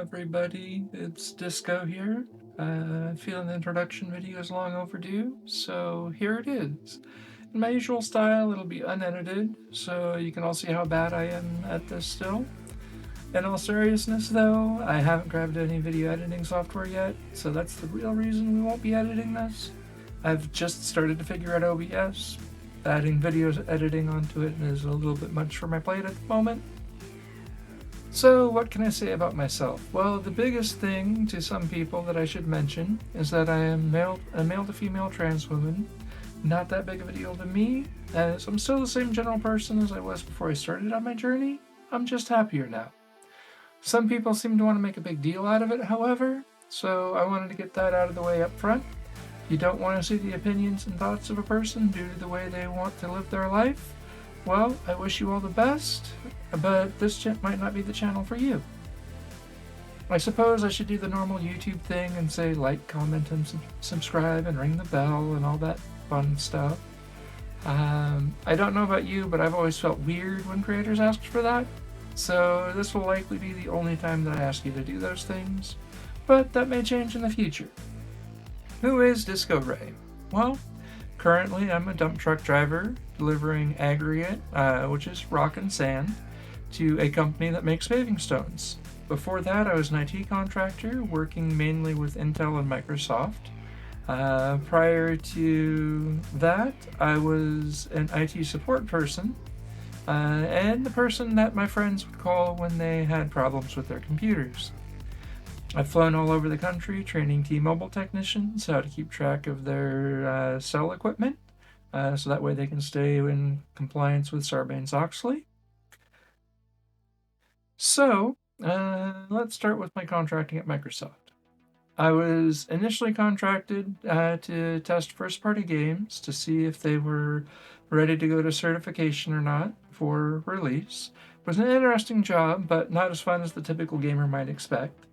everybody, it's Disco here. Feeling the introduction video is long overdue, so here it is. In my usual style, it'll be unedited, so you can all see how bad I am at this still. In all seriousness, though, I haven't grabbed any video editing software yet, so that's the real reason we won't be editing this. I've just started to figure out OBS. Adding video editing onto it is a little bit much for my plate at the moment. So, what can I say about myself? Well, the biggest thing to some people that I should mention is that I am a male to female trans woman. Not that big of a deal to me, as I'm still the same general person as I was before I started on my journey. I'm just happier now. Some people seem to want to make a big deal out of it, however, so I wanted to get that out of the way up front. If you don't want to see the opinions and thoughts of a person due to the way they want to live their life, well, I wish you all the best, but this might not be the channel for you. I suppose I should do the normal YouTube thing and say like, comment, and subscribe, and ring the bell, and all that fun stuff. I don't know about you, but I've always felt weird when creators ask for that, so this will likely be the only time that I ask you to do those things, but that may change in the future. Who is DiscoRei? Well, currently I'm a dump truck driver delivering aggregate, which is rock and sand, to a company that makes paving stones. Before that, I was an IT contractor working mainly with Intel and Microsoft. Prior to that, I was an IT support person, and the person that my friends would call when they had problems with their computers. I've flown all over the country training T-Mobile technicians how to keep track of their cell equipment, so that way they can stay in compliance with Sarbanes-Oxley. So, let's start with my contracting at Microsoft. I was initially contracted to test first-party games to see if they were ready to go to certification or not for release. It was an interesting job, but not as fun as the typical gamer might expect.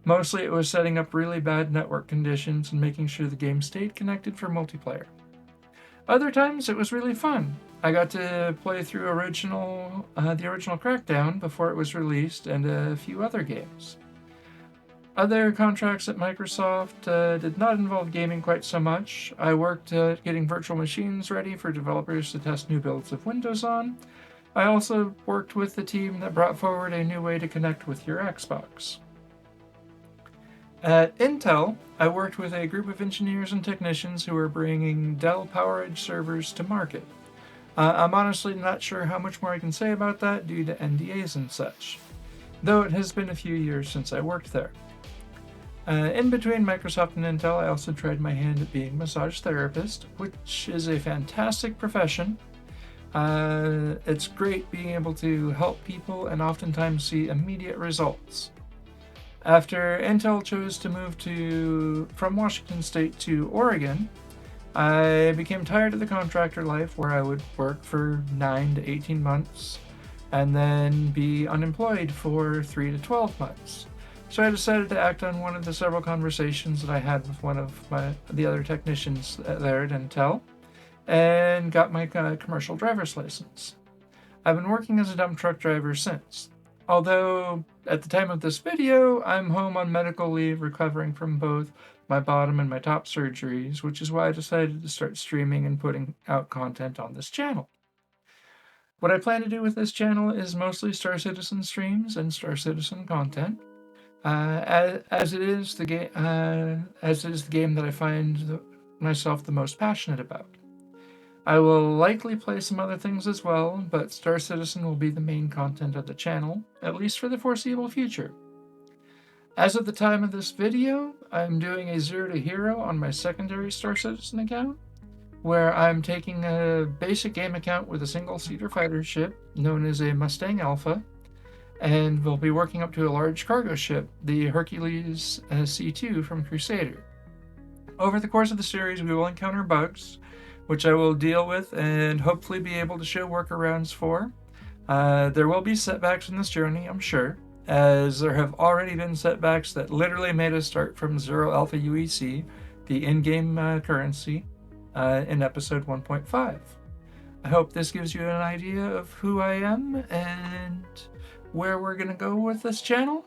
Mostly it was setting up really bad network conditions and making sure the game stayed connected for multiplayer. Other times it was really fun. I got to play through the original Crackdown before it was released and a few other games. Other contracts at Microsoft did not involve gaming quite so much. I worked getting virtual machines ready for developers to test new builds of Windows on. I also worked with the team that brought forward a new way to connect with your Xbox. At Intel, I worked with a group of engineers and technicians who were bringing Dell PowerEdge servers to market. I'm honestly not sure how much more I can say about that due to NDAs and such, though it has been a few years since I worked there. In between Microsoft and Intel, I also tried my hand at being a massage therapist, which is a fantastic profession. It's great being able to help people and oftentimes see immediate results. After Intel chose to move from Washington State to Oregon, I became tired of the contractor life where I would work for 9 to 18 months and then be unemployed for 3 to 12 months. So I decided to act on one of the several conversations that I had with one of the other technicians there at Intel and got my commercial driver's license. I've been working as a dump truck driver since. Although, at the time of this video, I'm home on medical leave recovering from both my bottom and my top surgeries, which is why I decided to start streaming and putting out content on this channel. What I plan to do with this channel is mostly Star Citizen streams and Star Citizen content, as it is the game that I find myself the most passionate about. I will likely play some other things as well, but Star Citizen will be the main content of the channel, at least for the foreseeable future. As of the time of this video, I'm doing a 0 to hero on my secondary Star Citizen account, where I'm taking a basic game account with a single-seater fighter ship known as a Mustang Alpha, and will be working up to a large cargo ship, the Hercules C2 from Crusader. Over the course of the series, we will encounter bugs, which I will deal with and hopefully be able to show workarounds for. There will be setbacks in this journey, I'm sure, as there have already been setbacks that literally made us start from 0 Alpha UEC, the in-game currency, in episode 1.5. I hope this gives you an idea of who I am and where we're going to go with this channel.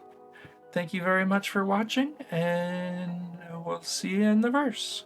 Thank you very much for watching, and we'll see you in the verse.